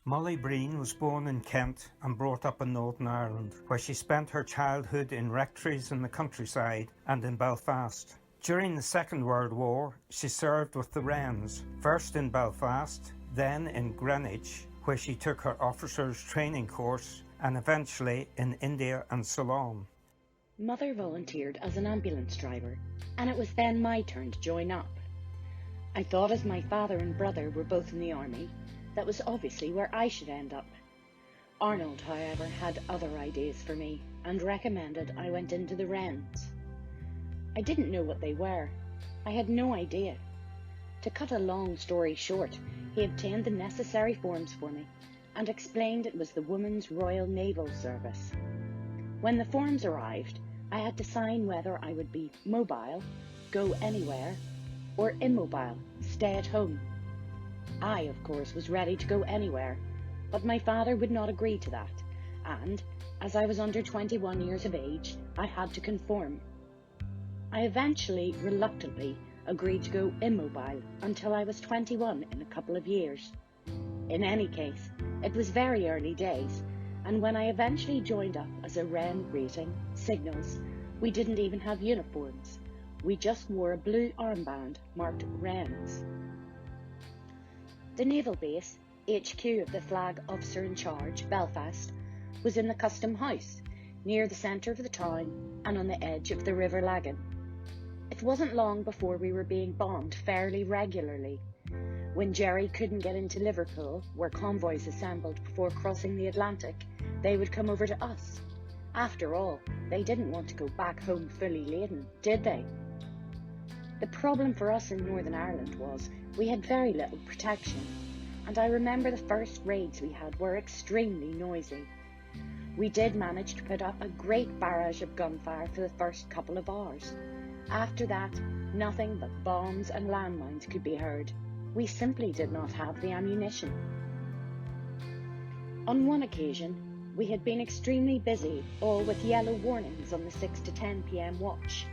Molly Breene was born in Kent and brought up in Northern Ireland, where she spent her childhood in rectories in the countryside and in Belfast. During the Second World War, she served with the WRENs, first in Belfast, then in Greenwich, where she took her officers' training course, and eventually in India and Ceylon. Mother volunteered as an ambulance driver, and it was then my turn to join up. I thought, as my father and brother were both in the army, that was obviously where I should end up. Arnold, however, had other ideas for me and recommended I went into the WRENs. I didn't know what they were. I had no idea. To cut a long story short, he obtained the necessary forms for me and explained it was the Women's Royal Naval Service. When the forms arrived, I had to sign whether I would be mobile, go anywhere, or immobile, stay at home. I, of course, was ready to go anywhere, but my father would not agree to that, and, as I was under 21 years of age, I had to conform. I eventually, reluctantly, agreed to go immobile until I was 21 in a couple of years. In any case, it was very early days, and when I eventually joined up as a WREN rating, signals, we didn't even have uniforms. We just wore a blue armband marked WRENs. The naval base, HQ of the Flag Officer in Charge, Belfast, was in the Custom House, near the centre of the town and on the edge of the River Lagan. It wasn't long before we were being bombed fairly regularly. When Jerry couldn't get into Liverpool, where convoys assembled before crossing the Atlantic, they would come over to us. After all, they didn't want to go back home fully laden, did they? The problem for us in Northern Ireland was we had very little protection, and I remember the first raids we had were extremely noisy. We did manage to put up a great barrage of gunfire for the first couple of hours. After that, nothing but bombs and landmines could be heard. We simply did not have the ammunition. On one occasion, we had been extremely busy, all with yellow warnings on the 6 to 10 p.m. watch.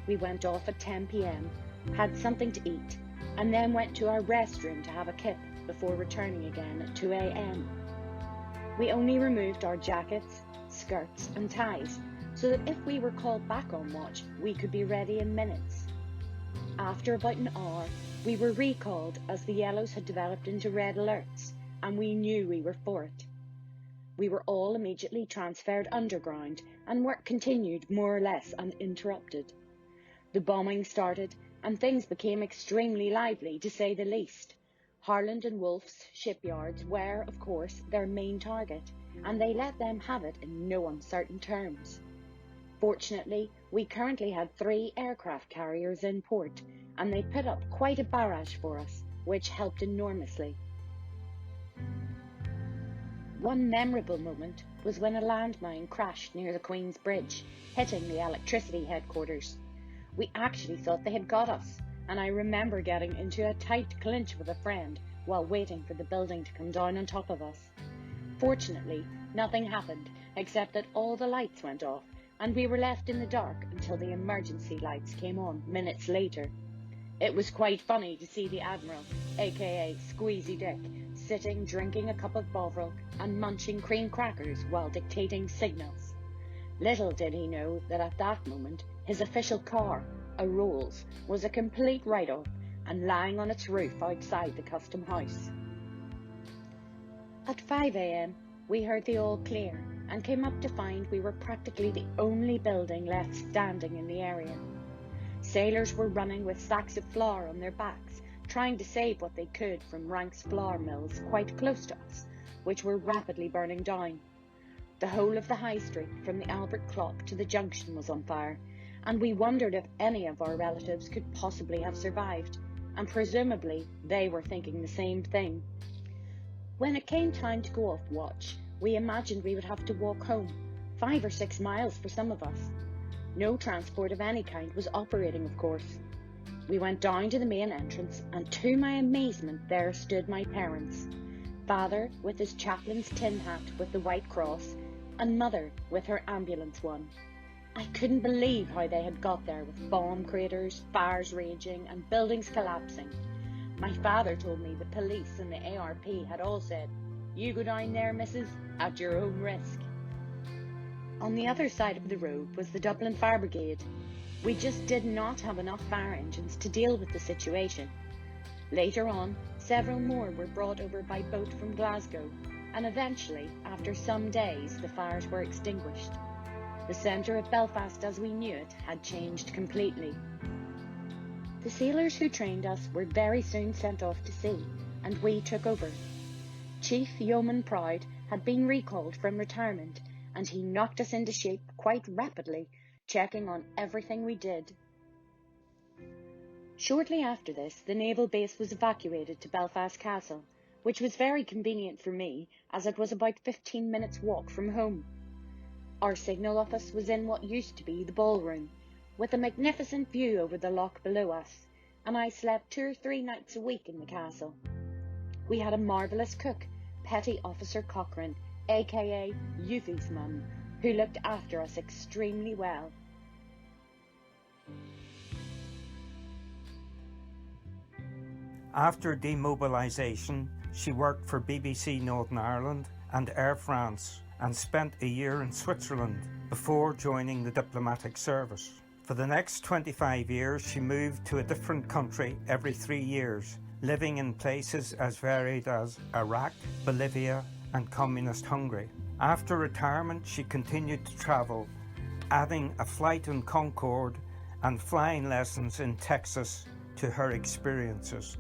We went off at 10 p.m, had something to eat, and then went to our restroom to have a kip before returning again at 2 a.m. We only removed our jackets, skirts and ties, so that if we were called back on watch, we could be ready in minutes. After about an hour, we were recalled as the yellows had developed into red alerts, and we knew we were for it. We were all immediately transferred underground, and work continued more or less uninterrupted. The bombing started, and things became extremely lively, to say the least. Harland and Wolff's shipyards were, of course, their main target, and they let them have it in no uncertain terms. Fortunately, we currently had 3 aircraft carriers in port, and they put up quite a barrage for us, which helped enormously. One memorable moment was when a landmine crashed near the Queen's Bridge, hitting the electricity headquarters. We actually thought they had got us, and I remember getting into a tight clinch with a friend while waiting for the building to come down on top of us. Fortunately, nothing happened except that all the lights went off, and we were left in the dark until the emergency lights came on minutes later. It was quite funny to see the Admiral, aka Squeezy Dick, sitting drinking a cup of Bovril and munching cream crackers while dictating signals. Little did he know that at that moment his official car, a Rolls, was a complete write-off and lying on its roof outside the Custom House. At 5 a.m, we heard the all clear and came up to find we were practically the only building left standing in the area. Sailors were running with sacks of flour on their backs, trying to save what they could from Ranks flour mills quite close to us, which were rapidly burning down. The whole of the high street, from the Albert Clock to the junction, was on fire, and we wondered if any of our relatives could possibly have survived, and presumably they were thinking the same thing. When it came time to go off watch, we imagined we would have to walk home, 5 or 6 miles for some of us. No transport of any kind was operating, of course. We went down to the main entrance, and to my amazement there stood my parents. Father with his chaplain's tin hat with the white cross, and Mother with her ambulance one. I couldn't believe how they had got there with bomb craters, fires raging and buildings collapsing. My father told me the police and the ARP had all said, You go down there, missus, at your own risk. On the other side of the road was the Dublin Fire Brigade. We just did not have enough fire engines to deal with the situation. Later on, several more were brought over by boat from Glasgow, and eventually, after some days, the fires were extinguished. The centre of Belfast as we knew it had changed completely. The sailors who trained us were very soon sent off to sea, and we took over. Chief Yeoman Proud had been recalled from retirement, and he knocked us into shape quite rapidly, checking on everything we did. Shortly after this, the naval base was evacuated to Belfast Castle, which was very convenient for me, as it was about 15 minutes' walk from home. Our signal office was in what used to be the ballroom, with a magnificent view over the loch below us, and I slept 2 or 3 nights a week in the castle. We had a marvellous cook, Petty Officer Cochrane, aka Yuffie's mum, who looked after us extremely well. After demobilisation, she worked for BBC Northern Ireland and Air France and spent a year in Switzerland before joining the diplomatic service. For the next 25 years, she moved to a different country every 3 years, living in places as varied as Iraq, Bolivia, and communist Hungary. After retirement, she continued to travel, adding a flight in Concorde and flying lessons in Texas to her experiences.